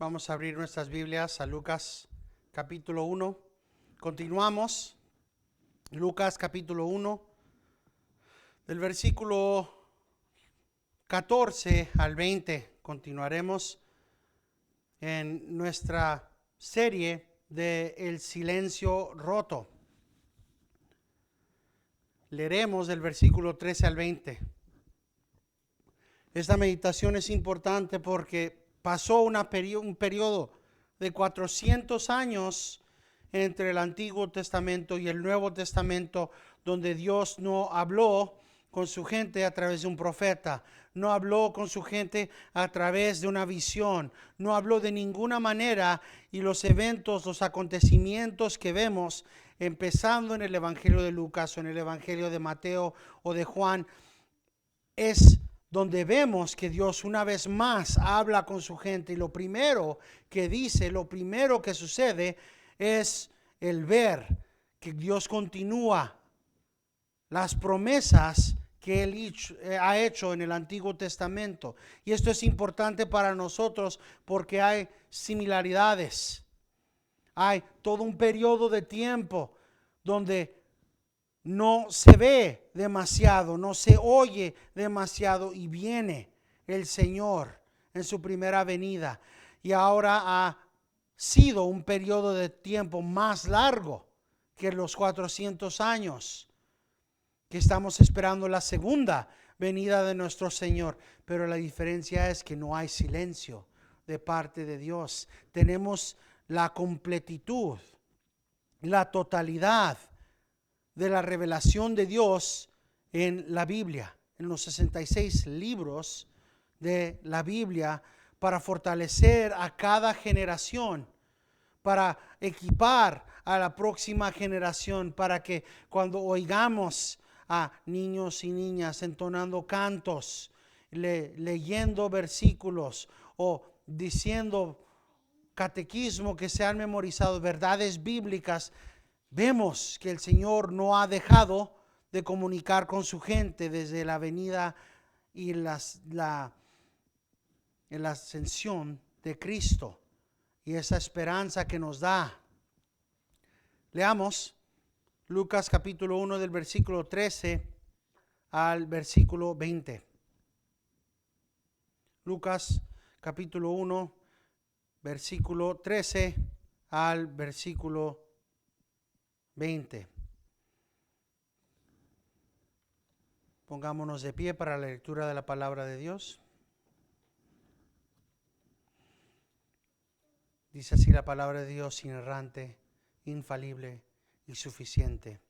Vamos a abrir nuestras Biblias a Lucas capítulo 1. Continuamos. Lucas capítulo 1, del versículo 14 al 20. Continuaremos en nuestra serie de El silencio roto. Leeremos del versículo 13 al 20. Esta meditación es importante porque pasó un periodo de 400 años entre el Antiguo Testamento y el Nuevo Testamento, donde Dios no habló con su gente a través de un profeta, no habló con su gente a través de una visión, no habló de ninguna manera, y los eventos, los acontecimientos que vemos, empezando en el Evangelio de Lucas o en el Evangelio de Mateo o de Juan, es donde vemos que Dios una vez más habla con su gente, y lo primero que dice, lo primero que sucede es el ver que Dios continúa las promesas que Él ha hecho en el Antiguo Testamento. Y esto es importante para nosotros porque hay similaridades. Hay todo un periodo de tiempo donde no se ve demasiado, no se oye demasiado, y viene el Señor en su primera venida. Y ahora ha sido un periodo de tiempo más largo que los 400 años que estamos esperando la segunda venida de nuestro Señor. Pero la diferencia es que no hay silencio de parte de Dios. Tenemos la completitud, la totalidad de la revelación de Dios en la Biblia, en los 66 libros de la Biblia, para fortalecer a cada generación, para equipar a la próxima generación, para que cuando oigamos a niños y niñas entonando cantos, leyendo versículos o diciendo catequismo que se han memorizado, verdades bíblicas, vemos que el Señor no ha dejado de comunicar con su gente desde la venida y la ascensión de Cristo, y esa esperanza que nos da. Leamos Lucas capítulo 1 del versículo 13 al versículo 20. Lucas capítulo 1, versículo 13 al versículo 20. Pongámonos de pie para la lectura de la palabra de Dios. Dice así la palabra de Dios, inerrante, infalible y suficiente.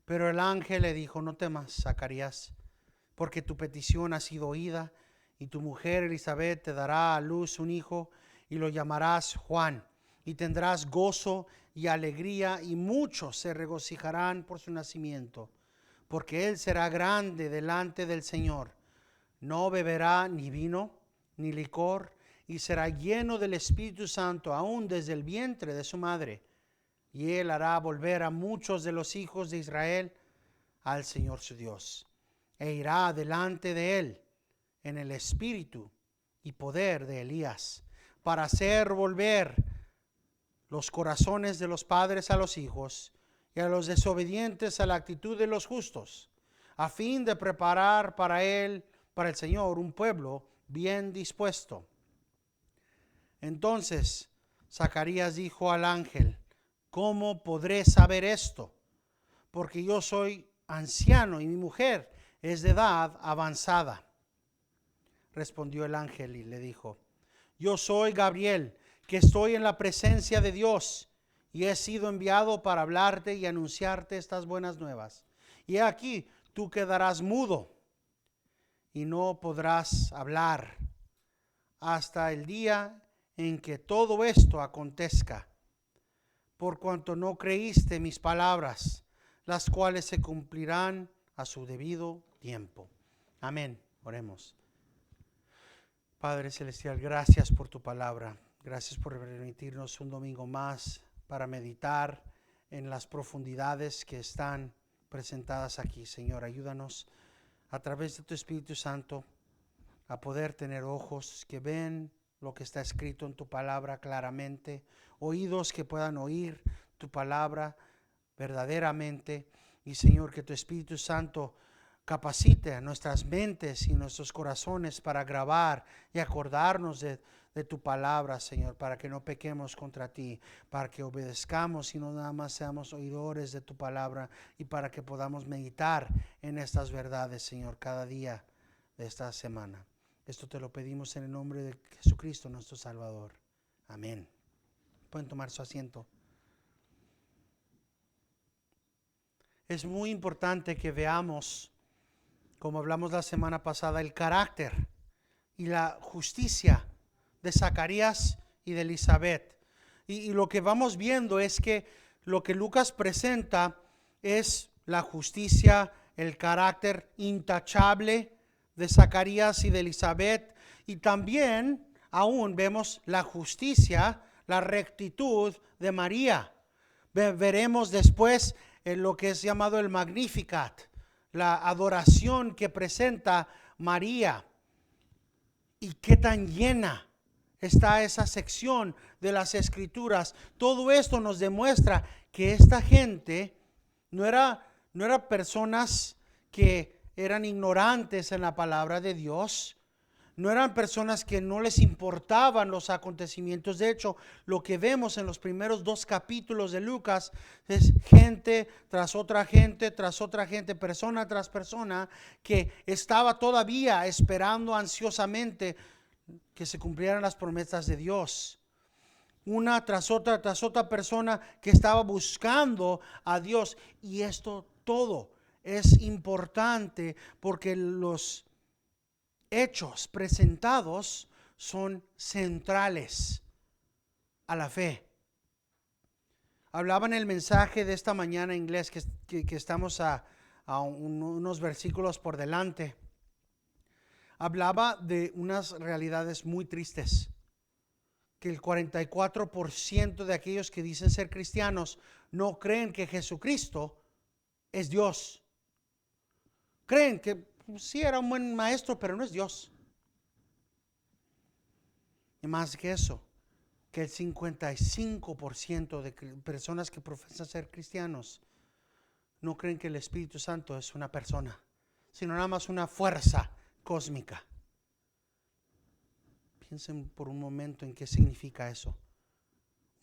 Pero el ángel le dijo: no temas, Zacarías, porque tu petición ha sido oída, y tu mujer Elizabeth te dará a luz un hijo, y lo llamarás Juan, y tendrás gozo y alegría, y muchos se regocijarán por su nacimiento, porque él será grande delante del Señor. No beberá ni vino ni licor, y será lleno del Espíritu Santo aún desde el vientre de su madre. Y él hará volver a muchos de los hijos de Israel al Señor su Dios, e irá delante de él en el espíritu y poder de Elías, para hacer volver los corazones de los padres a los hijos, y a los desobedientes a la actitud de los justos, a fin de preparar para el Señor, un pueblo bien dispuesto. Entonces Zacarías dijo al ángel: ¿cómo podré saber esto? Porque yo soy anciano y mi mujer es de edad avanzada. Respondió el ángel y le dijo: yo soy Gabriel, que estoy en la presencia de Dios, y he sido enviado para hablarte y anunciarte estas buenas nuevas. Y aquí tú quedarás mudo y no podrás hablar hasta el día en que todo esto acontezca, por cuanto no creíste mis palabras, las cuales se cumplirán a su debido tiempo. Amén. Oremos. Padre celestial, gracias por tu palabra. Gracias por permitirnos un domingo más para meditar en las profundidades que están presentadas aquí. Señor, ayúdanos a través de tu Espíritu Santo a poder tener ojos que ven lo que está escrito en tu palabra claramente, oídos que puedan oír tu palabra verdaderamente. Y Señor, que tu Espíritu Santo capacite a nuestras mentes y nuestros corazones para grabar y acordarnos de tu palabra, Señor, para que no pequemos contra ti, para que obedezcamos y no nada más seamos oidores de tu palabra, y para que podamos meditar en estas verdades, Señor, cada día de esta semana. Esto te lo pedimos en el nombre de Jesucristo, nuestro Salvador. Amén. Pueden tomar su asiento. Es muy importante que veamos, como hablamos la semana pasada, el carácter y la justicia de Zacarías y de Elizabeth. Y lo que vamos viendo es que lo que Lucas presenta es la justicia, el carácter intachable de Zacarías y de Elizabeth, y también aún vemos la justicia, la rectitud de María. Veremos después lo que es llamado el Magnificat, la adoración que presenta María, y qué tan llena está esa sección de las Escrituras. Todo esto nos demuestra que esta gente no era personas que eran ignorantes en la palabra de Dios. No eran personas que no les importaban los acontecimientos. De hecho, lo que vemos en los primeros 2 capítulos de Lucas es gente tras otra gente, persona tras persona, que estaba todavía esperando ansiosamente que se cumplieran las promesas de Dios. Una tras otra persona que estaba buscando a Dios. Y esto todo es importante porque los hechos presentados son centrales a la fe. Hablaba en el mensaje de esta mañana en inglés, que estamos a unos versículos por delante. Hablaba de unas realidades muy tristes, que el 44% de aquellos que dicen ser cristianos no creen que Jesucristo es Dios. Creen que sí era un buen maestro, pero no es Dios. Y más que eso, que el 55% de personas que profesan ser cristianos no creen que el Espíritu Santo es una persona, sino nada más una fuerza cósmica. Piensen por un momento en qué significa eso.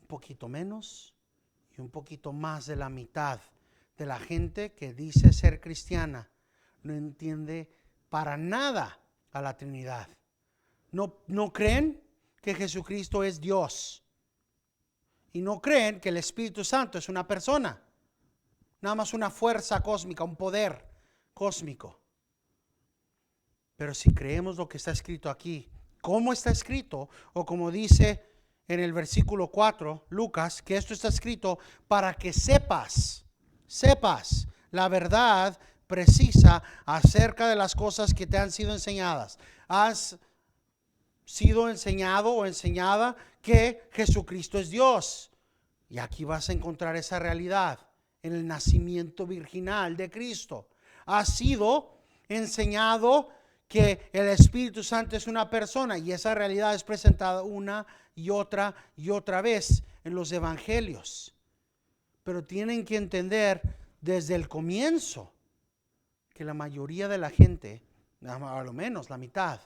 Un poquito menos y un poquito más de la mitad de la gente que dice ser cristiana no entiende para nada a la Trinidad. No creen que Jesucristo es Dios, y no creen que el Espíritu Santo es una persona, nada más una fuerza cósmica, un poder cósmico. Pero si creemos lo que está escrito aquí, como está escrito, o como dice en el versículo 4 Lucas, que esto está escrito para que sepas la verdad precisa acerca de las cosas que te han sido enseñadas. Has sido enseñado o enseñada que Jesucristo es Dios. Y aquí vas a encontrar esa realidad en el nacimiento virginal de Cristo. Has sido enseñado que el Espíritu Santo es una persona, y esa realidad es presentada una y otra vez en los evangelios. Pero tienen que entender desde el comienzo que la mayoría de la gente, a lo menos la mitad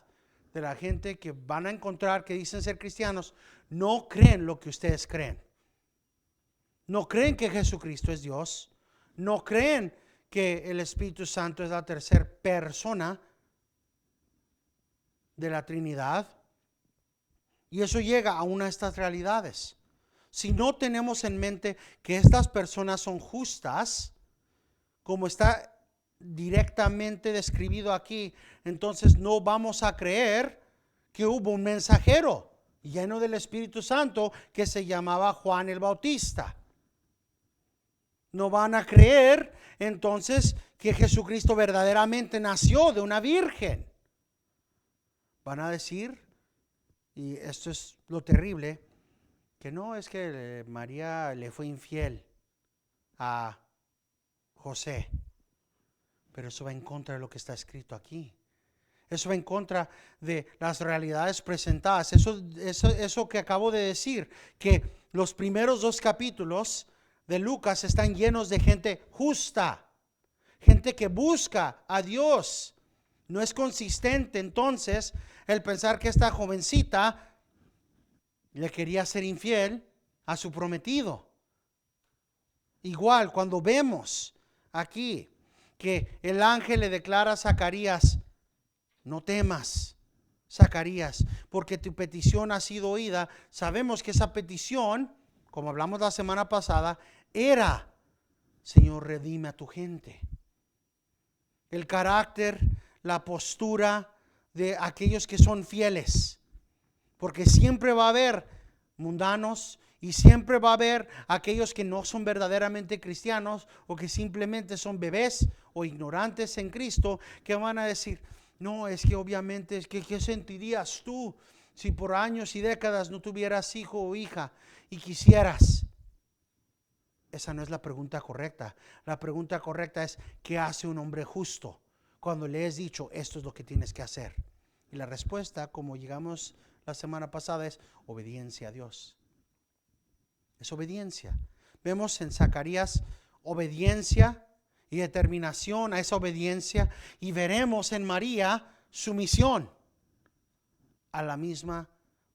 de la gente que van a encontrar que dicen ser cristianos, no creen lo que ustedes creen. No creen que Jesucristo es Dios. No creen que el Espíritu Santo es la tercera persona de la Trinidad. Y eso llega a una de estas realidades. Si no tenemos en mente que estas personas son justas, como está directamente describido aquí, entonces no vamos a creer que hubo un mensajero lleno del Espíritu Santo que se llamaba Juan el Bautista. No van a creer entonces que Jesucristo verdaderamente nació de una virgen. Van a decir, y esto es lo terrible, que no, es que María le fue infiel a José. Pero eso va en contra de lo que está escrito aquí. Eso va en contra de las realidades presentadas. Eso que acabo de decir, que los primeros 2 capítulos de Lucas están llenos de gente justa, gente que busca a Dios. No es consistente entonces el pensar que esta jovencita le quería ser infiel a su prometido. Igual cuando vemos aquí que el ángel le declara a Zacarías: no temas, Zacarías, porque tu petición ha sido oída. Sabemos que esa petición, como hablamos la semana pasada, era: Señor, redime a tu gente. El carácter, la postura de aquellos que son fieles, porque siempre va a haber mundanos y siempre va a haber aquellos que no son verdaderamente cristianos o que simplemente son bebés o ignorantes en Cristo, que van a decir: no, es que obviamente, es que ¿qué sentirías tú si por años y décadas no tuvieras hijo o hija y quisieras? Esa no es la pregunta correcta. La pregunta correcta es: ¿qué hace un hombre justo cuando le es dicho esto es lo que tienes que hacer? Y la respuesta, como llegamos la semana pasada, es obediencia a Dios. Es obediencia. Vemos en Zacarías obediencia y determinación a esa obediencia, y veremos en María sumisión a la misma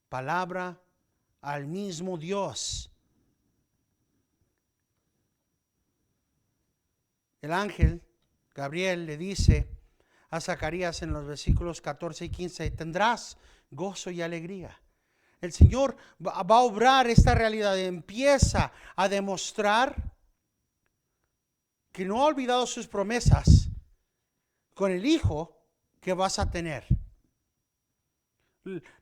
palabra, al mismo Dios. El ángel Gabriel le dice a Zacarías en los versículos 14 y 15: tendrás gozo y alegría. El Señor va a obrar esta realidad, empieza a demostrar que no ha olvidado sus promesas con el hijo que vas a tener.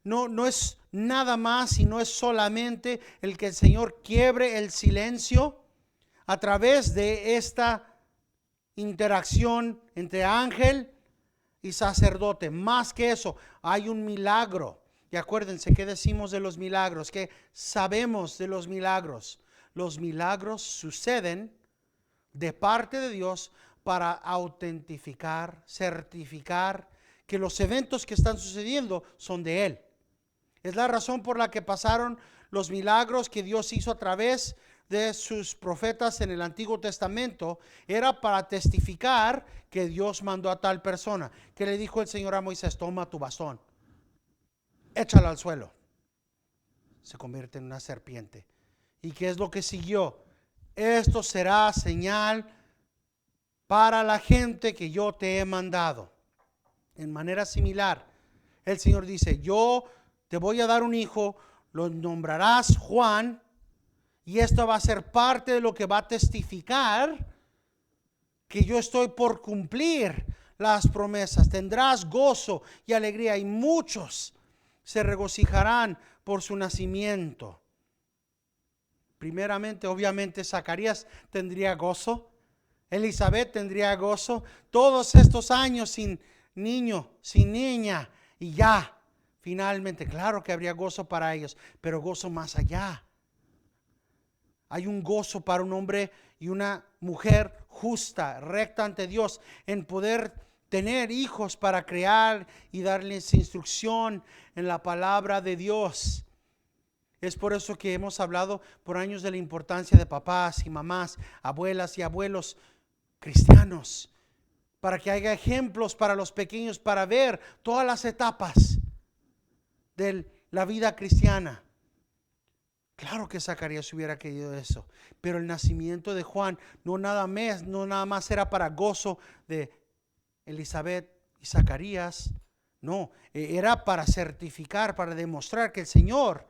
No es nada más y no es solamente el que el Señor quiebre el silencio a través de esta interacción entre ángel y sacerdote. Más que eso, hay un milagro. Y acuérdense que decimos de los milagros, que sabemos de los milagros. Los milagros suceden de parte de Dios para autentificar, certificar que los eventos que están sucediendo son de Él. Es la razón por la que pasaron los milagros que Dios hizo a través de sus profetas en el Antiguo Testamento. Era para testificar que Dios mandó a tal persona. Que le dijo el Señor a Moisés: toma tu bastón, échalo al suelo. Se convierte en una serpiente. ¿Y qué es lo que siguió? Esto será señal para la gente que yo te he mandado. En manera similar, el Señor dice: yo te voy a dar un hijo, lo nombrarás Juan, y esto va a ser parte de lo que va a testificar que yo estoy por cumplir las promesas. Tendrás gozo y alegría, y muchos se regocijarán por su nacimiento. Primeramente, obviamente, Zacarías tendría gozo, Elizabeth tendría gozo, todos estos años sin niño, sin niña, y ya, finalmente, claro que habría gozo para ellos, pero gozo más allá. Hay un gozo para un hombre y una mujer justa, recta ante Dios, en poder tener hijos para crear y darles instrucción en la palabra de Dios. Es por eso que hemos hablado por años de la importancia de papás y mamás, abuelas y abuelos cristianos, para que haya ejemplos para los pequeños, para ver todas las etapas de la vida cristiana. Claro que Zacarías hubiera querido eso, pero el nacimiento de Juan no nada más era para gozo de Elizabeth y Zacarías. No, era para certificar, para demostrar que el Señor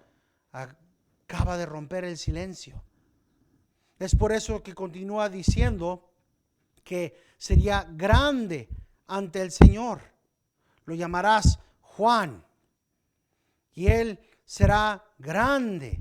acaba de romper el silencio. Es por eso que continúa diciendo que sería grande ante el Señor. Lo llamarás Juan, y él será grande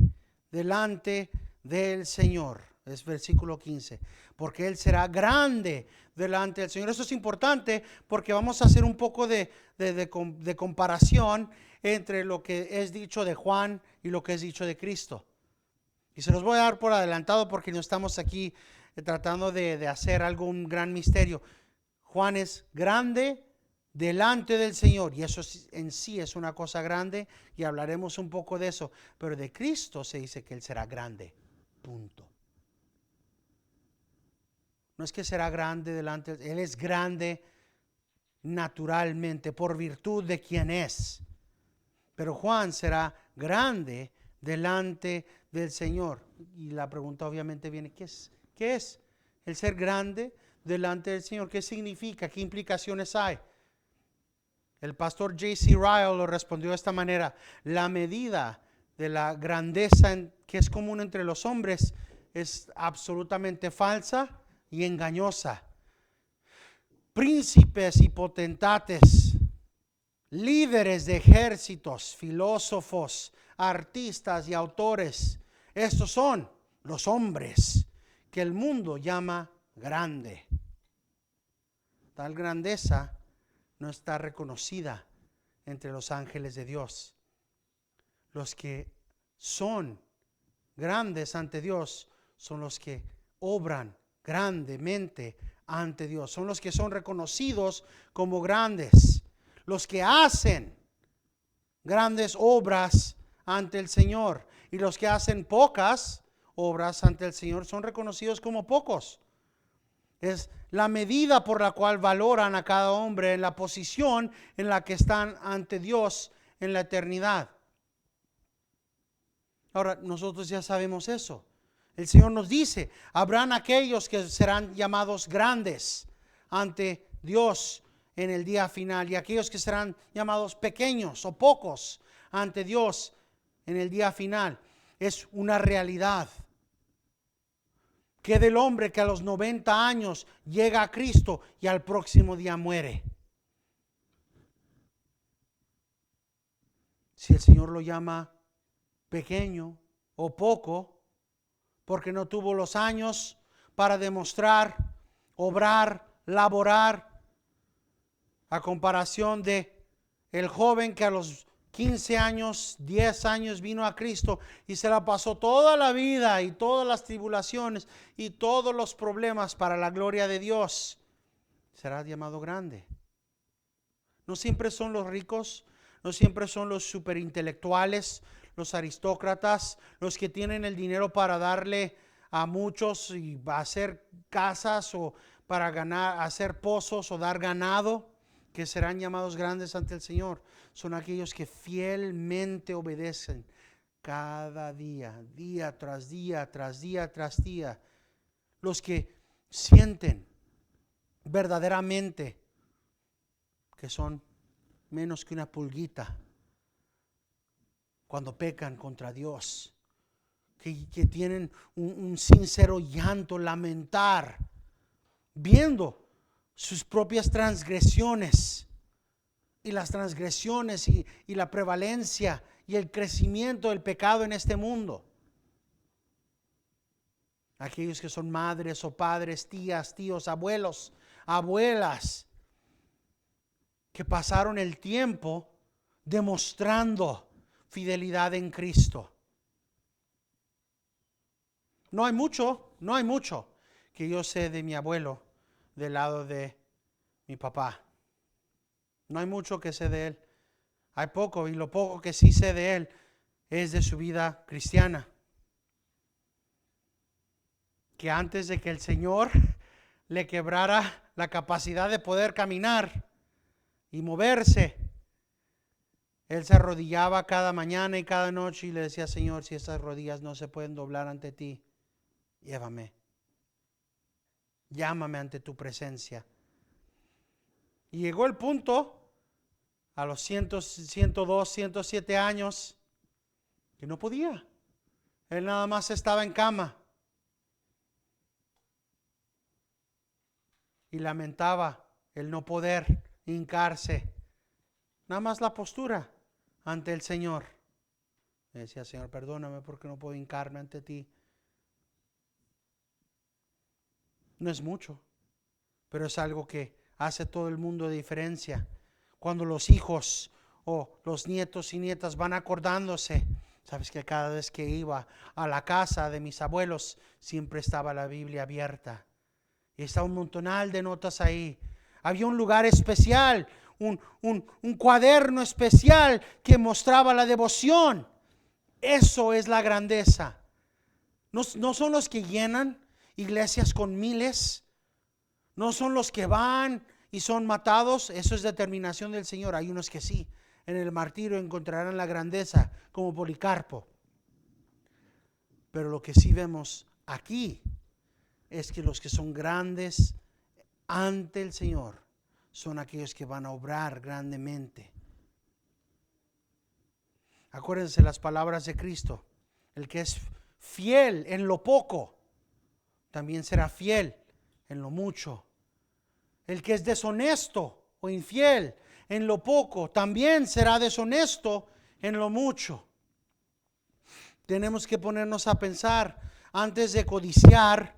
delante del Señor. Es versículo 15. Porque él será grande delante del Señor. Eso es importante porque vamos a hacer un poco de comparación entre lo que es dicho de Juan y lo que es dicho de Cristo. Y se los voy a dar por adelantado porque no estamos aquí tratando de hacer algo, un gran misterio. Juan es grande delante del Señor, y eso en sí es una cosa grande, y hablaremos un poco de eso, pero de Cristo se dice que Él será grande, punto. No es que será grande delante, Él es grande naturalmente por virtud de quien es, pero Juan será grande delante del Señor. Y la pregunta obviamente viene, ¿qué es? ¿Qué es el ser grande delante del Señor? ¿Qué significa? ¿Qué implicaciones hay? El pastor J.C. Ryle lo respondió de esta manera: la medida de la grandeza que es común entre los hombres es absolutamente falsa y engañosa. Príncipes y potentates, líderes de ejércitos, filósofos, artistas y autores, estos son los hombres que el mundo llama grande. Tal grandeza no está reconocida entre los ángeles de Dios. Los que son grandes ante Dios son los que obran grandemente ante Dios. Son los que son reconocidos como grandes. Los que hacen grandes obras ante el Señor. Y los que hacen pocas obras ante el Señor son reconocidos como pocos. Es la medida por la cual valoran a cada hombre en la posición en la que están ante Dios en la eternidad. Ahora, nosotros ya sabemos eso. El Señor nos dice, habrán aquellos que serán llamados grandes ante Dios en el día final, y aquellos que serán llamados pequeños o pocos ante Dios en el día final. Es una realidad. Que del hombre que a los 90 años llega a Cristo y al próximo día muere. Si el Señor lo llama pequeño o poco, porque no tuvo los años para demostrar, obrar, laborar, a comparación de el joven que a los 15 años, 10 años vino a Cristo y se la pasó toda la vida y todas las tribulaciones y todos los problemas para la gloria de Dios, será llamado grande. No siempre son los ricos, no siempre son los superintelectuales, los aristócratas, los que tienen el dinero para darle a muchos y hacer casas o para ganar, hacer pozos o dar ganado, que serán llamados grandes ante el Señor. Son aquellos que fielmente obedecen cada día, día tras día, tras día, tras día. Los que sienten verdaderamente que son menos que una pulguita cuando pecan contra Dios. Que tienen un sincero llanto, lamentar, viendo sus propias transgresiones y las transgresiones y la prevalencia y el crecimiento del pecado en este mundo. Aquellos que son madres o padres, tías, tíos, abuelos, abuelas, que pasaron el tiempo demostrando fidelidad en Cristo. No hay mucho que yo sé de mi abuelo del lado de mi papá. No hay mucho que sé de él. Hay poco, y lo poco que sí sé de él es de su vida cristiana. Que antes de que el Señor le quebrara la capacidad de poder caminar y moverse, él se arrodillaba cada mañana y cada noche y le decía: Señor, si esas rodillas no se pueden doblar ante ti, llévame. Llámame ante tu presencia. Y llegó el punto, a los 102, 107 años, que no podía. Él nada más estaba en cama y lamentaba el no poder hincarse. Nada más la postura ante el Señor. Me decía: Señor, perdóname porque no puedo hincarme ante ti. No es mucho, pero es algo que hace todo el mundo de diferencia. Cuando los hijos o los nietos y nietas van acordándose, sabes que cada vez que iba a la casa de mis abuelos siempre estaba la Biblia abierta y estaba un montonal de notas ahí. Había un lugar especial, un cuaderno especial que mostraba la devoción. Eso es la grandeza. No son los que llenan iglesias con miles. No son los que van y son matados. Eso es determinación del Señor. Hay unos que sí. En el martirio encontrarán la grandeza, como Policarpo. Pero lo que sí vemos aquí es que los que son grandes ante el Señor son aquellos que van a obrar grandemente. Acuérdense las palabras de Cristo. El que es fiel en lo poco, también será fiel en lo mucho. El que es deshonesto o infiel en lo poco, también será deshonesto en lo mucho. Tenemos que ponernos a pensar antes de codiciar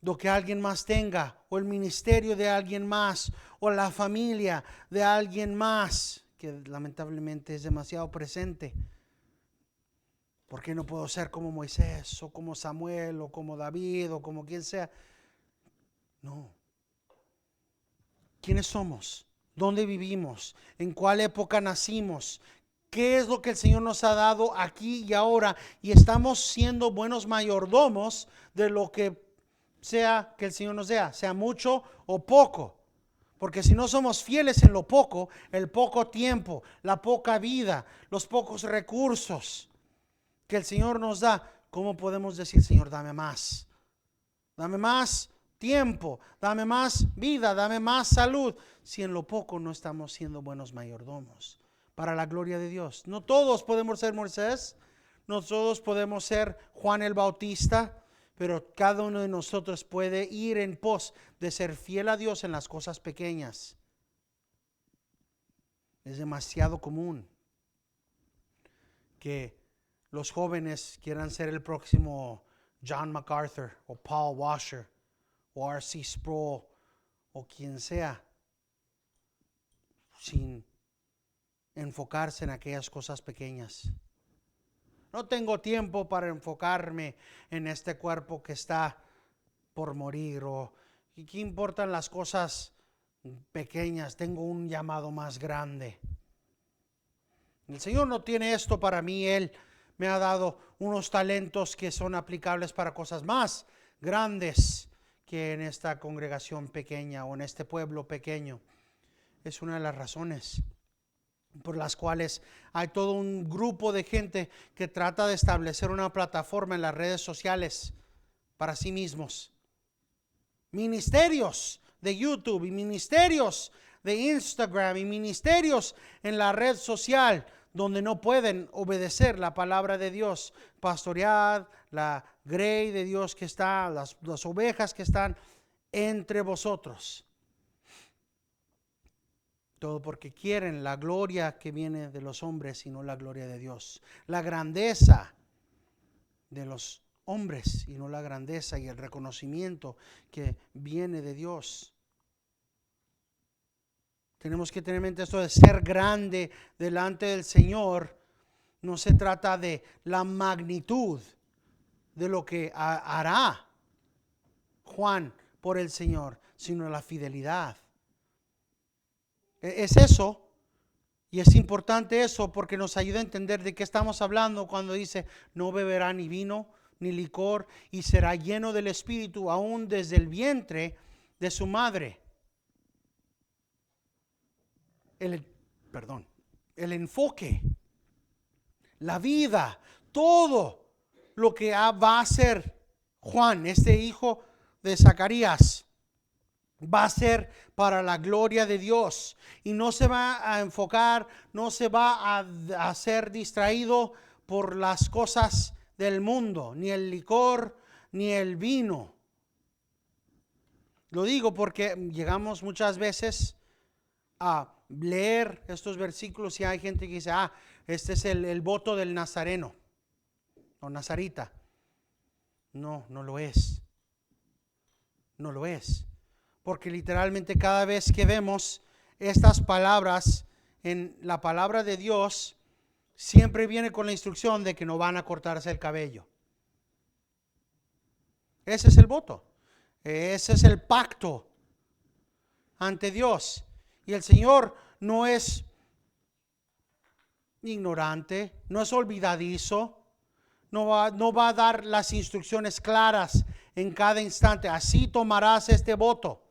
lo que alguien más tenga, o el ministerio de alguien más, o la familia de alguien más, que lamentablemente es demasiado presente. ¿Por qué no puedo ser como Moisés, o como Samuel, o como David, o como quien sea? No. ¿Quiénes somos? ¿Dónde vivimos? ¿En cuál época nacimos? ¿Qué es lo que el Señor nos ha dado aquí y ahora? Y estamos siendo buenos mayordomos de lo que sea que el Señor nos dé, sea mucho o poco. Porque si no somos fieles en lo poco, el poco tiempo, la poca vida, los pocos recursos que el Señor nos da, ¿cómo podemos decir, Señor, dame más? Dame más tiempo, dame más vida, dame más salud, si en lo poco no estamos siendo buenos mayordomos para la gloria de Dios. No todos podemos ser Moisés, no todos podemos ser Juan el Bautista, pero cada uno de nosotros puede ir en pos de ser fiel a Dios en las cosas pequeñas. Es demasiado común que los jóvenes quieran ser el próximo John MacArthur o Paul Washer o R.C. Sproul o quien sea, sin enfocarse en aquellas cosas pequeñas. No tengo tiempo para enfocarme en este cuerpo que está por morir, o ¿qué importan las cosas pequeñas? Tengo un llamado más grande. El Señor no tiene esto para mí. Él me ha dado unos talentos que son aplicables para cosas más grandes que en esta congregación pequeña o en este pueblo pequeño. Es una de las razones por las cuales hay todo un grupo de gente que trata de establecer una plataforma en las redes sociales para sí mismos. Ministerios de YouTube y ministerios de Instagram y ministerios en la red social donde no pueden obedecer la palabra de Dios, pastoread la grey de Dios que está, las ovejas que están entre vosotros. Todo porque quieren la gloria que viene de los hombres y no la gloria de Dios. La grandeza de los hombres y no la grandeza y el reconocimiento que viene de Dios. Tenemos que tener en mente esto de ser grande delante del Señor. No se trata de la magnitud de lo que hará Juan por el Señor, sino la fidelidad. Es eso, y es importante eso porque nos ayuda a entender de qué estamos hablando cuando dice no beberá ni vino ni licor y será lleno del Espíritu aún desde el vientre de su madre. El enfoque, la vida, todo lo que va a hacer Juan, este hijo de Zacarías, va a ser para la gloria de Dios y no se va a enfocar, no se va a ser distraído por las cosas del mundo, ni el licor, ni el vino. Lo digo porque llegamos muchas veces a leer estos versículos y hay gente que dice, este es el voto del nazareno o nazarita. No, no lo es. No lo es. Porque literalmente cada vez que vemos estas palabras en la palabra de Dios, siempre viene con la instrucción de que no van a cortarse el cabello. Ese es el voto. Ese es el pacto ante Dios. Y el Señor no es ignorante, no es olvidadizo, no va a dar las instrucciones claras en cada instante. Así tomarás este voto.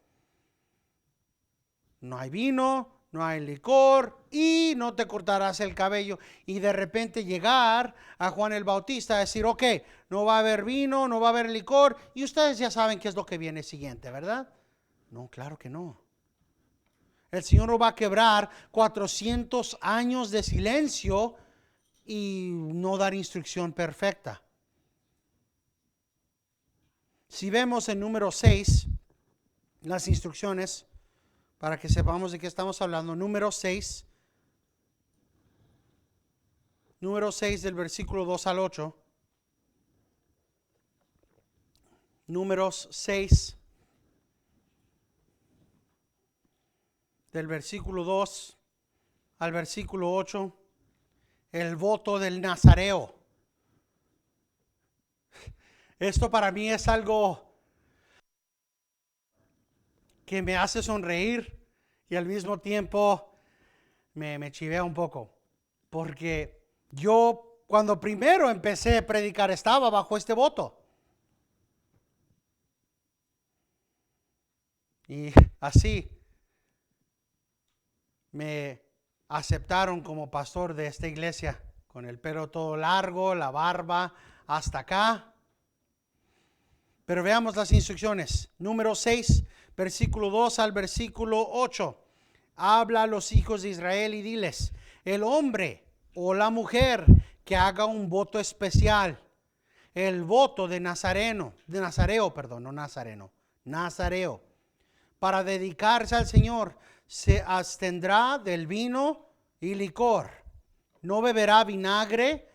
No hay vino, no hay licor y no te cortarás el cabello. Y de repente llegar a Juan el Bautista a decir, ok, no va a haber vino, no va a haber licor. Y ustedes ya saben qué es lo que viene siguiente, ¿verdad? No, claro que no. El Señor no va a quebrar 400 años de silencio y no dar instrucción perfecta. Si vemos en número 6, las instrucciones, para que sepamos de qué estamos hablando, número 6 del versículo 2 al 8. Números 6 del versículo 2 al versículo 8, el voto del nazareo. Esto para mí es algo que me hace sonreír y al mismo tiempo me chivea un poco. Porque yo cuando primero empecé a predicar estaba bajo este voto. Y así me aceptaron como pastor de esta iglesia, con el pelo todo largo, la barba hasta acá. Pero veamos las instrucciones. Número 6, versículo 2 al versículo 8. Habla a los hijos de Israel y diles, el hombre o la mujer que haga un voto especial, el voto de nazareo, para dedicarse al Señor, se abstendrá del vino y licor. No beberá vinagre,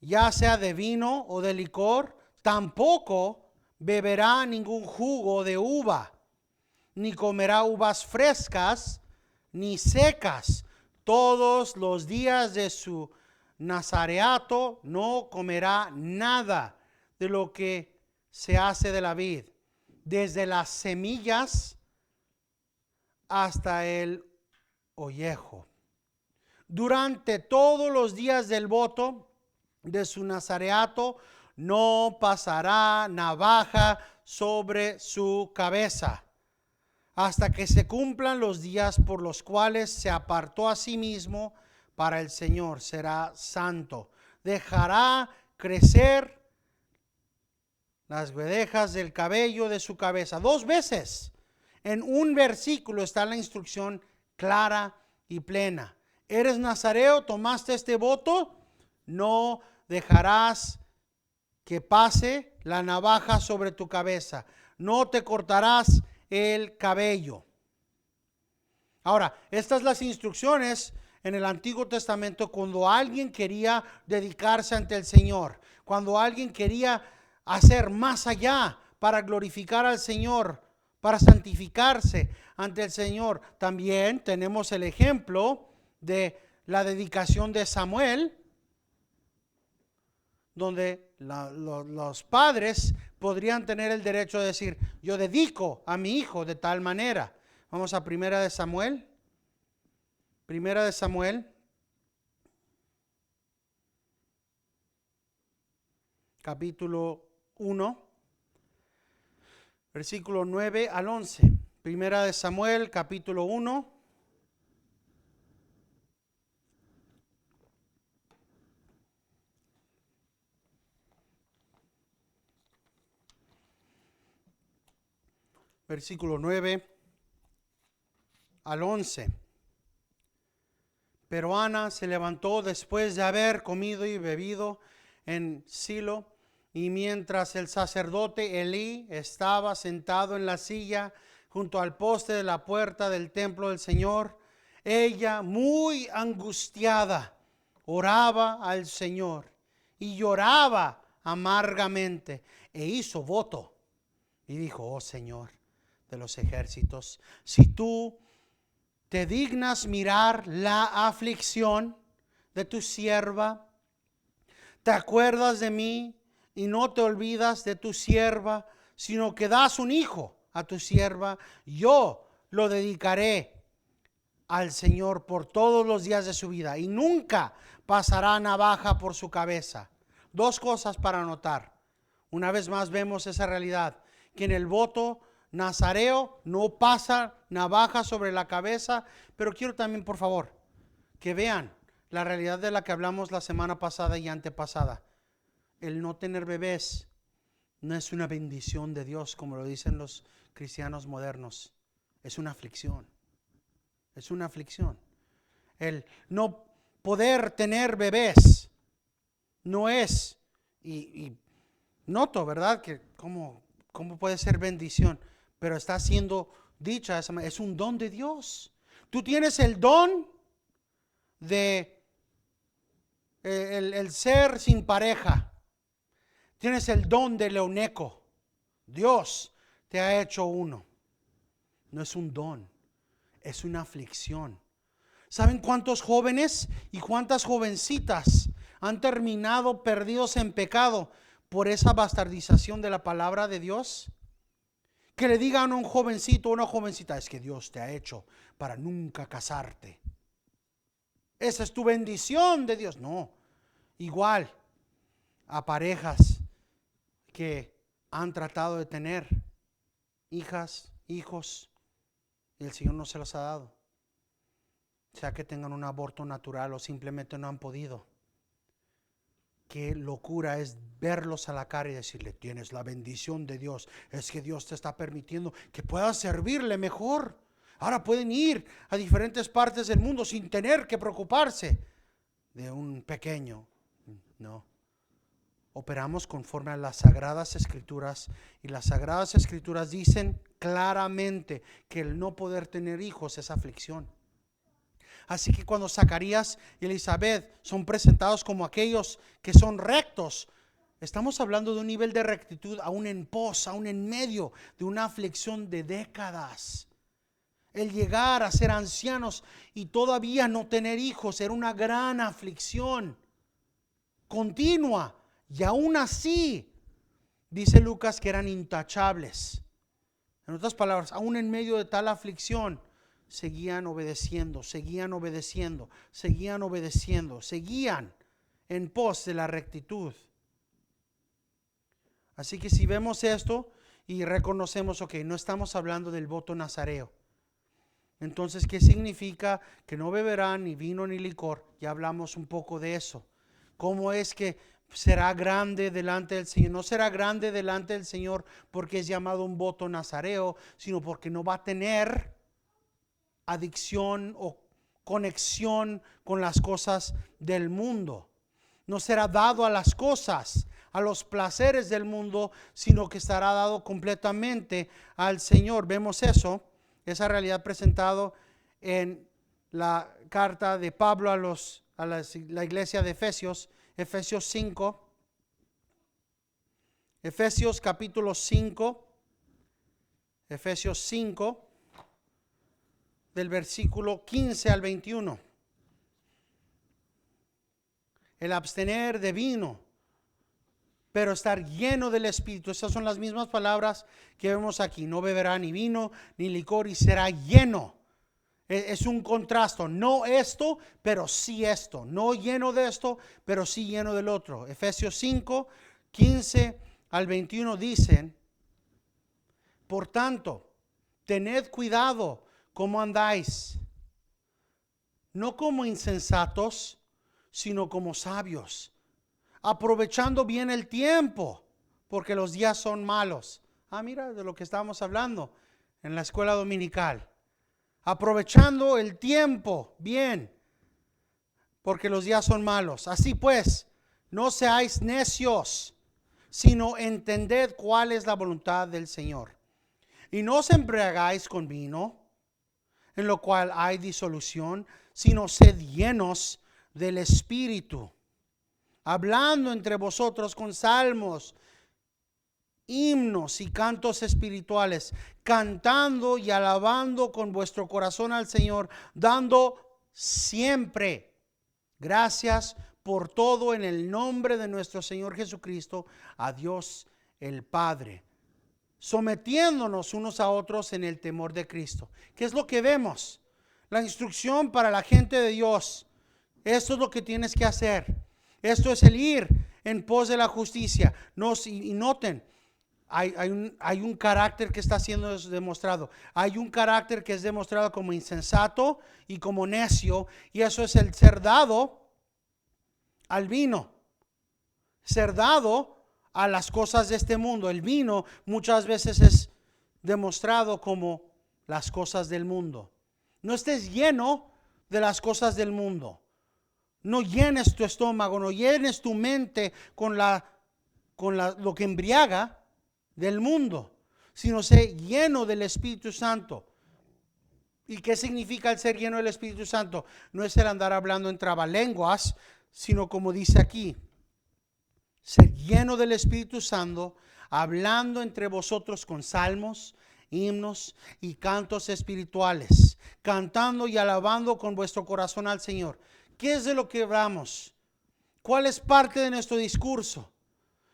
ya sea de vino o de licor. Tampoco beberá ningún jugo de uva, ni comerá uvas frescas ni secas. Todos los días de su nazareato no comerá nada de lo que se hace de la vid, desde las semillas hasta el ollejo. Durante todos los días del voto de su nazareato no pasará navaja sobre su cabeza, hasta que se cumplan los días por los cuales se apartó a sí mismo para el Señor. Será santo. Dejará crecer las guedejas del cabello de su cabeza. 2 veces en un versículo está la instrucción clara y plena. ¿Eres nazareo? ¿Tomaste este voto? No dejarás que pase la navaja sobre tu cabeza. No te cortarás el cabello. Ahora, estas las instrucciones en el Antiguo Testamento cuando alguien quería dedicarse ante el Señor, cuando alguien quería hacer más allá para glorificar al Señor, para santificarse ante el Señor. También tenemos el ejemplo de la dedicación de Samuel, donde los padres podrían tener el derecho de decir, yo dedico a mi hijo de tal manera. Vamos a Primera de Samuel. Primera de Samuel, capítulo 1, versículo 9 al 11. Primera de Samuel, capítulo 1. Versículo 9 al 11. Pero Ana se levantó después de haber comido y bebido en Silo, y mientras el sacerdote Elí estaba sentado en la silla junto al poste de la puerta del templo del Señor, ella, muy angustiada, oraba al Señor y lloraba amargamente e hizo voto y dijo, oh Señor de los ejércitos, si tú te dignas mirar la aflicción de tu sierva, te acuerdas de mí y no te olvidas de tu sierva, sino que das un hijo a tu sierva, yo lo dedicaré al Señor por todos los días de su vida y nunca pasará navaja por su cabeza. Dos cosas para notar. Una vez más vemos esa realidad, que en el voto nazareo no pasa navaja sobre la cabeza, pero quiero también, por favor, que vean la realidad de la que hablamos la semana pasada y antepasada. El no tener bebés no es una bendición de Dios, como lo dicen los cristianos modernos. Es una aflicción. Es una aflicción. El no poder tener bebés no es, y noto, ¿verdad? Que cómo puede ser bendición, pero está siendo dicha, es un don de Dios. Tú tienes el don de el ser sin pareja. Tienes el don del eunuco. Dios te ha hecho uno. No es un don, es una aflicción. ¿Saben cuántos jóvenes y cuántas jovencitas han terminado perdidos en pecado por esa bastardización de la palabra de Dios? Que le digan a un jovencito o una jovencita, es que Dios te ha hecho para nunca casarte. Esa es tu bendición de Dios. No, igual a parejas que han tratado de tener hijas, hijos, y el Señor no se los ha dado. Sea que tengan un aborto natural o simplemente no han podido. Qué locura es verlos a la cara y decirle, tienes la bendición de Dios. Es que Dios te está permitiendo que puedas servirle mejor. Ahora pueden ir a diferentes partes del mundo sin tener que preocuparse de un pequeño. No. Operamos conforme a las Sagradas Escrituras, y las Sagradas Escrituras dicen claramente que el no poder tener hijos es aflicción. Así que cuando Zacarías y Elizabeth son presentados como aquellos que son rectos, estamos hablando de un nivel de rectitud aún en pos, aún en medio de una aflicción de décadas. El llegar a ser ancianos y todavía no tener hijos era una gran aflicción continua. Y aún así, dice Lucas que eran intachables. En otras palabras, aún en medio de tal aflicción, seguían obedeciendo, seguían obedeciendo, seguían obedeciendo, seguían en pos de la rectitud. Así que si vemos esto y reconocemos, ok, no estamos hablando del voto nazareo. Entonces, ¿qué significa? Que no beberán ni vino ni licor. Ya hablamos un poco de eso. ¿Cómo es que será grande delante del Señor? No será grande delante del Señor porque es llamado un voto nazareo, sino porque no va a tener adicción o conexión con las cosas del mundo. No será dado a las cosas, a los placeres del mundo, sino que estará dado completamente al Señor. Vemos eso, esa realidad presentado en la carta de Pablo a la iglesia de Efesios, Efesios 5, Efesios capítulo 5, Efesios 5, del versículo 15 al 21. El abstener de vino, pero estar lleno del Espíritu. Esas son las mismas palabras que vemos aquí. No beberá ni vino ni licor y será lleno. Es un contraste, no esto, pero sí esto. No lleno de esto, pero sí lleno del otro. Efesios 5, 15 al 21 dicen, por tanto, tened cuidado cómo andáis, no como insensatos, sino como sabios, aprovechando bien el tiempo, porque los días son malos. Mira de lo que estábamos hablando en la escuela dominical. Aprovechando el tiempo bien, porque los días son malos. Así pues, no seáis necios, sino entended cuál es la voluntad del Señor. Y no os embriagáis con vino, en lo cual hay disolución, sino sed llenos del Espíritu, hablando entre vosotros con salmos, himnos y cantos espirituales, cantando y alabando con vuestro corazón al Señor, dando siempre gracias por todo en el nombre de nuestro Señor Jesucristo, a Dios el Padre, sometiéndonos unos a otros en el temor de Cristo. ¿Qué es lo que vemos? La instrucción para la gente de Dios. Esto es lo que tienes que hacer. Esto es el ir en pos de la justicia. Y noten, hay un carácter que está siendo demostrado. Hay un carácter que es demostrado como insensato y como necio. Y eso es el ser dado al vino. Ser dado a las cosas de este mundo. El vino muchas veces es demostrado como las cosas del mundo. No estés lleno de las cosas del mundo. No llenes tu estómago, no llenes tu mente con lo que embriaga del mundo, sino sé lleno del Espíritu Santo. ¿Y qué significa el ser lleno del Espíritu Santo? No es el andar hablando en trabalenguas, sino como dice aquí, ser lleno del Espíritu Santo, hablando entre vosotros con salmos, himnos y cantos espirituales, cantando y alabando con vuestro corazón al Señor. ¿Qué es de lo que hablamos? ¿Cuál es parte de nuestro discurso?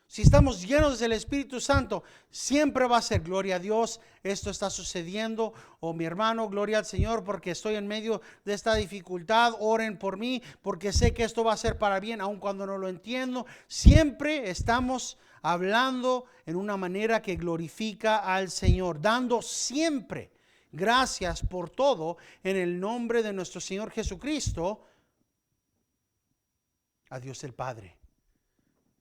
Si estamos llenos del Espíritu Santo, siempre va a ser gloria a Dios, esto está sucediendo, o mi hermano, gloria al Señor, porque estoy en medio de esta dificultad, oren por mí, porque sé que esto va a ser para bien, aun cuando no lo entiendo. Siempre estamos hablando en una manera que glorifica al Señor, dando siempre gracias por todo en el nombre de nuestro Señor Jesucristo, a Dios el Padre.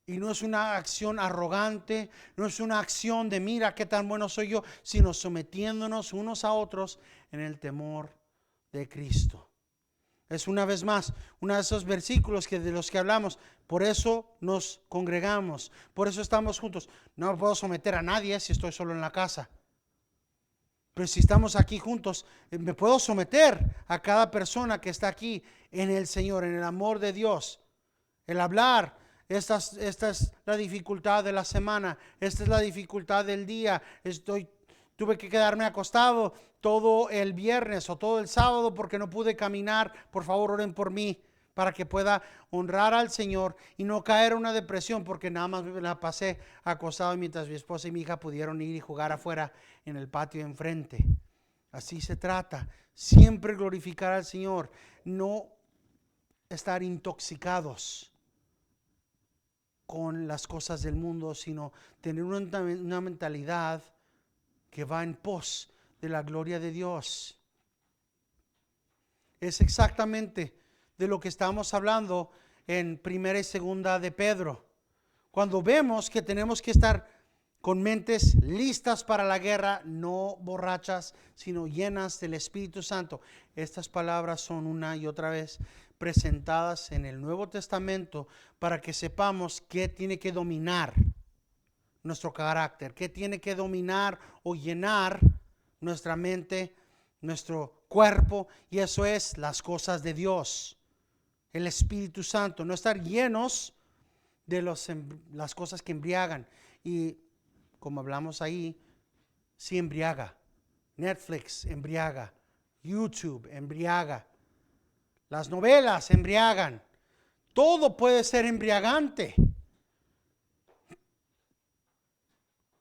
Y no es una acción arrogante, no es una acción de mira qué tan bueno soy yo, sino sometiéndonos unos a otros en el temor de Cristo. Es una vez más, uno de esos versículos de los que hablamos. Por eso nos congregamos, por eso estamos juntos. No puedo someter a nadie si estoy solo en la casa. Pero si estamos aquí juntos, me puedo someter a cada persona que está aquí en el Señor, en el amor de Dios. El hablar. Esta es la dificultad de la semana. Esta es la dificultad del día. Tuve que quedarme acostado todo el viernes o todo el sábado porque no pude caminar. Por favor, oren por mí para que pueda honrar al Señor y no caer en una depresión porque nada más me la pasé acostado mientras mi esposa y mi hija pudieron ir y jugar afuera en el patio enfrente. Así se trata. Siempre glorificar al Señor. No estar intoxicados con las cosas del mundo, sino tener una mentalidad que va en pos de la gloria de Dios. Es exactamente de lo que estamos hablando en primera y segunda de Pedro. Cuando vemos que tenemos que estar con mentes listas para la guerra, no borrachas, sino llenas del Espíritu Santo. Estas palabras son una y otra vez presentadas en el Nuevo Testamento para que sepamos qué tiene que dominar nuestro carácter, qué tiene que dominar o llenar nuestra mente, nuestro cuerpo, y eso es las cosas de Dios, el Espíritu Santo. No estar llenos de las cosas que embriagan. Y como hablamos ahí, sí embriaga. Netflix embriaga, YouTube embriaga, las novelas embriagan. Todo puede ser embriagante.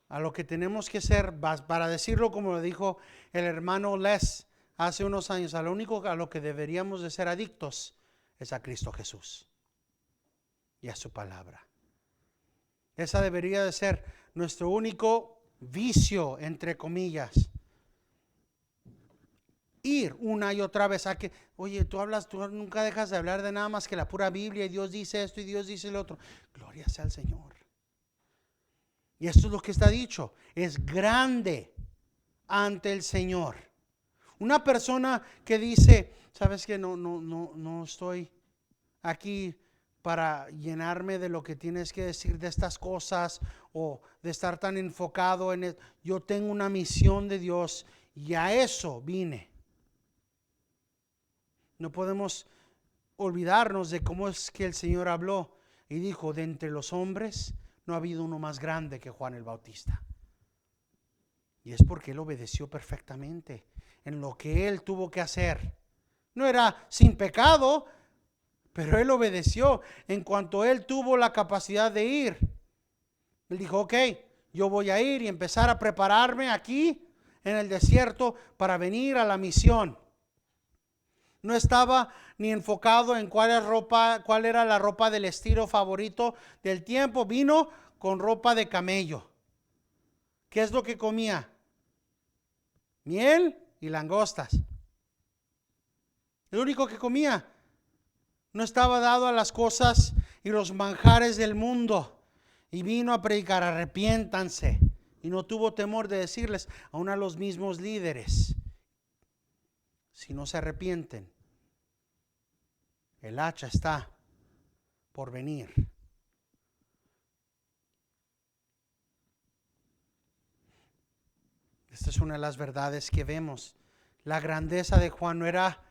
A lo que tenemos que ser, para decirlo como lo dijo el hermano Les hace unos años, a lo que deberíamos de ser adictos es a Cristo Jesús y a su palabra. Esa debería de ser nuestro único vicio, entre comillas. Ir una y otra vez a que, oye, tú nunca dejas de hablar de nada más que la pura Biblia y Dios dice esto y Dios dice lo otro. Gloria sea al Señor. Y esto es lo que está dicho, es grande ante el Señor. Una persona que dice, sabes que no estoy aquí para llenarme de lo que tienes que decir de estas cosas o de estar tan enfocado en yo tengo una misión de Dios y a eso vine. No podemos olvidarnos de cómo es que el Señor habló y dijo, de entre los hombres no ha habido uno más grande que Juan el Bautista. Y es porque él obedeció perfectamente en lo que él tuvo que hacer. No era sin pecado, pero él obedeció en cuanto él tuvo la capacidad de ir. Él dijo, ok, yo voy a ir y empezar a prepararme aquí en el desierto para venir a la misión. No estaba ni enfocado en cuál era la ropa del estilo favorito del tiempo. Vino con ropa de camello. ¿Qué es lo que comía? Miel y langostas. El único que comía. No estaba dado a las cosas y los manjares del mundo. Y vino a predicar, arrepiéntanse. Y no tuvo temor de decirles aún a los mismos líderes: si no se arrepienten, el hacha está por venir. Esta es una de las verdades que vemos. La grandeza de Juan no era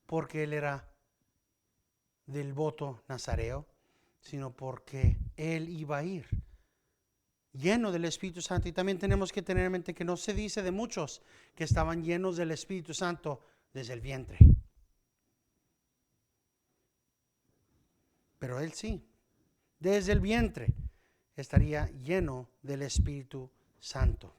porque él era del voto nazareo, sino porque él iba a ir lleno del Espíritu Santo. Y también tenemos que tener en mente que no se dice de muchos que estaban llenos del Espíritu Santo desde el vientre, pero él sí, desde el vientre estaría lleno del Espíritu Santo.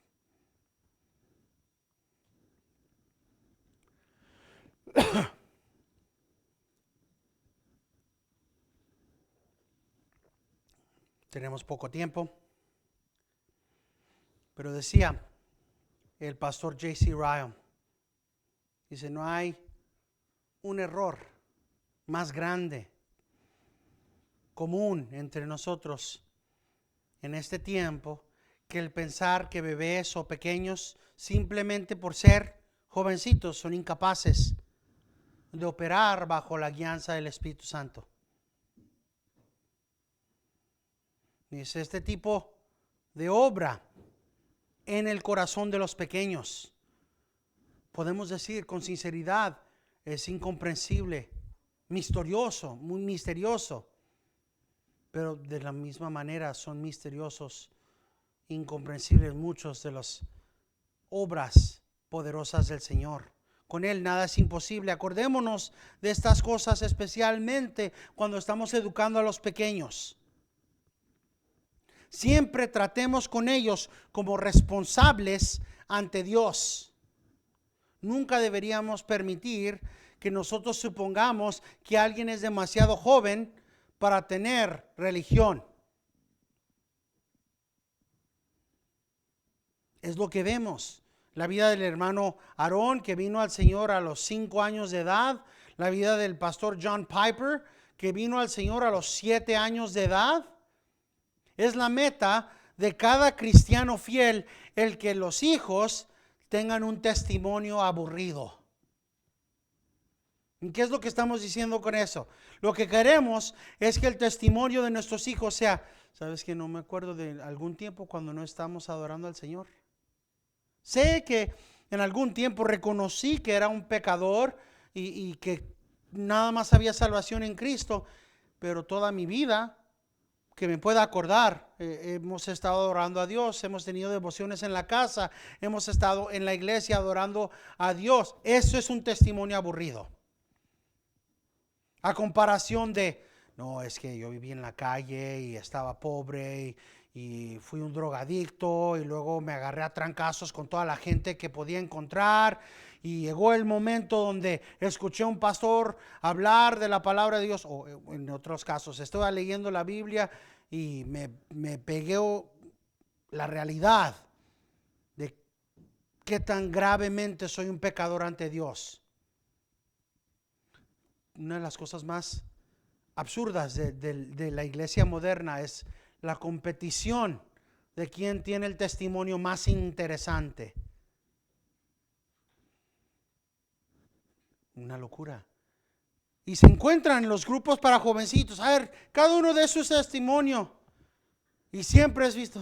Tenemos poco tiempo, pero decía el pastor J.C. Ryle, dice: no hay un error más grande común entre nosotros en este tiempo que el pensar que bebés o pequeños, simplemente por ser jovencitos, son incapaces de operar bajo la guianza del Espíritu Santo. Dice: este tipo de obra en el corazón de los pequeños, podemos decir con sinceridad, es incomprensible, misterioso, muy misterioso. Pero de la misma manera son misteriosos, incomprensibles muchos de las obras poderosas del Señor. Con Él nada es imposible. Acordémonos de estas cosas especialmente cuando estamos educando a los pequeños. Siempre tratemos con ellos como responsables ante Dios. Nunca deberíamos permitir que nosotros supongamos que alguien es demasiado joven para tener religión. Es lo que vemos. La vida del hermano Aarón, que vino al Señor a los 5 años de edad. La vida del pastor John Piper, que vino al Señor a los 7 años de edad. Es la meta de cada cristiano fiel el que los hijos tengan un testimonio aburrido. ¿Y qué es lo que estamos diciendo con eso? Lo que queremos es que el testimonio de nuestros hijos sea: ¿sabes que no me acuerdo de algún tiempo cuando no estamos adorando al Señor? Sé que en algún tiempo reconocí que era un pecador y que nada más había salvación en Cristo, pero toda mi vida que me pueda acordar, hemos estado adorando a Dios, hemos tenido devociones en la casa, hemos estado en la iglesia adorando a Dios. Eso es un testimonio aburrido. A comparación de: no, es que yo viví en la calle y estaba pobre y fui un drogadicto y luego me agarré a trancazos con toda la gente que podía encontrar, y llegó el momento donde escuché a un pastor hablar de la palabra de Dios, o en otros casos estaba leyendo la Biblia y me pegué la realidad de qué tan gravemente soy un pecador ante Dios. Una de las cosas más absurdas de la iglesia moderna es la competición de quién tiene el testimonio más interesante. Una locura. Y se encuentran los grupos para jovencitos. A ver, cada uno de su testimonio. Y siempre es visto,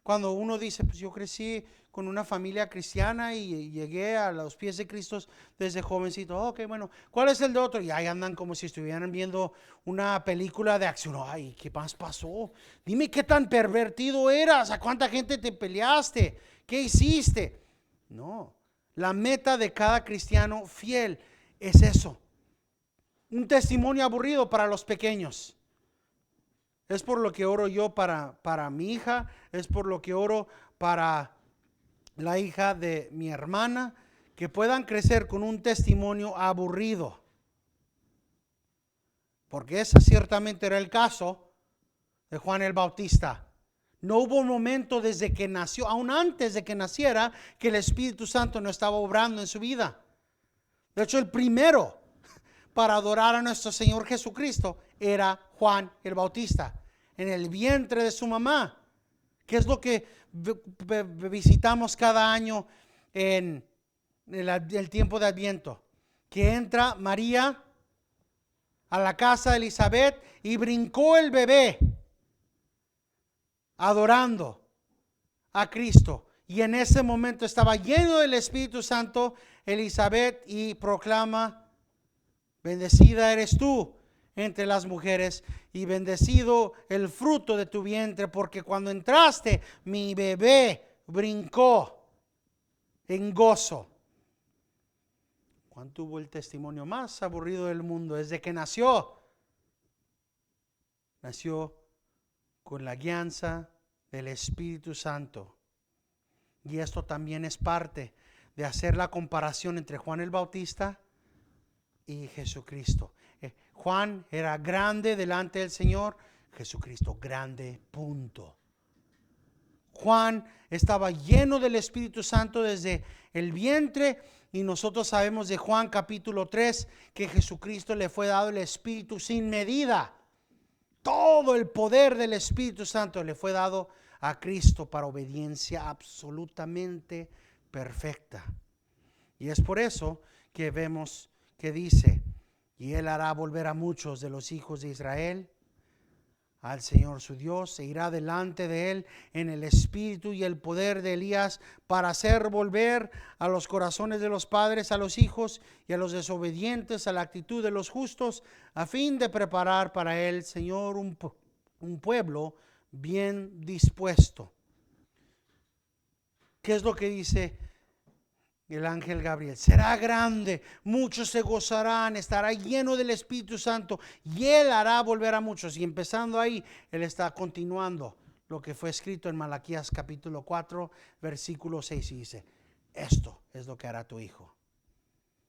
cuando uno dice: pues yo crecí con una familia cristiana y llegué a los pies de Cristo desde jovencito. Ok, bueno, ¿cuál es el de otro? Y ahí andan como si estuvieran viendo una película de acción. Ay, ¿qué más pasó? Dime qué tan pervertido eras, a cuánta gente te peleaste, qué hiciste. No, la meta de cada cristiano fiel es eso. Un testimonio aburrido para los pequeños. Es por lo que oro yo para mi hija, es por lo que oro para la hija de mi hermana, que puedan crecer con un testimonio aburrido. Porque ese ciertamente era el caso de Juan el Bautista. No hubo un momento desde que nació, aún antes de que naciera, que el Espíritu Santo no estaba obrando en su vida. De hecho, el primero para adorar a nuestro Señor Jesucristo era Juan el Bautista, en el vientre de su mamá, que es lo que visitamos cada año en el tiempo de Adviento, que entra María a la casa de Elizabeth y brincó el bebé adorando a Cristo. Y en ese momento estaba lleno del Espíritu Santo Elizabeth y proclama: bendecida eres tú entre las mujeres y bendecido el fruto de tu vientre, porque cuando entraste mi bebé brincó en gozo. Juan tuvo el testimonio más aburrido del mundo desde que nació. Nació con la guianza del Espíritu Santo. Y esto también es parte de hacer la comparación entre Juan el Bautista y Jesucristo. Juan era grande delante del Señor, Jesucristo grande, punto. Juan estaba lleno del Espíritu Santo desde el vientre, y nosotros sabemos de Juan capítulo 3 que Jesucristo le fue dado el Espíritu sin medida. Todo el poder del Espíritu Santo le fue dado a Cristo para obediencia absolutamente perfecta. Y es por eso que vemos que dice: y Él hará volver a muchos de los hijos de Israel al Señor su Dios, e irá delante de Él en el espíritu y el poder de Elías, para hacer volver a los corazones de los padres a los hijos, y a los desobedientes a la actitud de los justos, a fin de preparar para Él, Señor, un pueblo bien dispuesto. ¿Qué es lo que dice el ángel Gabriel? Será grande, muchos se gozarán, estará lleno del Espíritu Santo, y Él hará volver a muchos. Y empezando ahí, Él está continuando lo que fue escrito en Malaquías capítulo 4, versículo 6, y dice: esto es lo que hará tu hijo.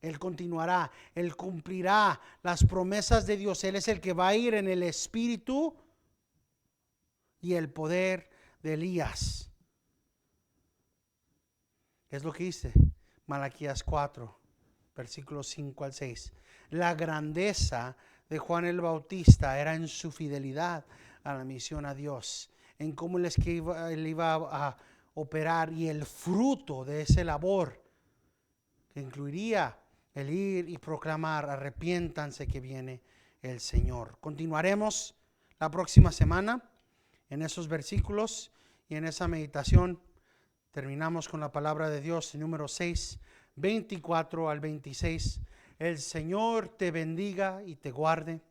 Él continuará, Él cumplirá las promesas de Dios. Él es el que va a ir en el espíritu y el poder de Elías. Es lo que dice Malaquías 4, versículos 5 al 6. La grandeza de Juan el Bautista era en su fidelidad a la misión a Dios, en cómo él iba a operar, y el fruto de esa labor que incluiría el ir y proclamar: arrepiéntanse que viene el Señor. Continuaremos la próxima semana en esos versículos y en esa meditación. Terminamos con la palabra de Dios en número 6, 24 al 26. El Señor te bendiga y te guarde.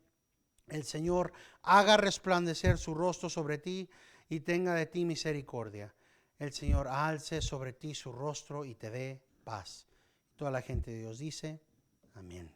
El Señor haga resplandecer su rostro sobre ti y tenga de ti misericordia. El Señor alce sobre ti su rostro y te dé paz. Toda la gente de Dios dice: amén.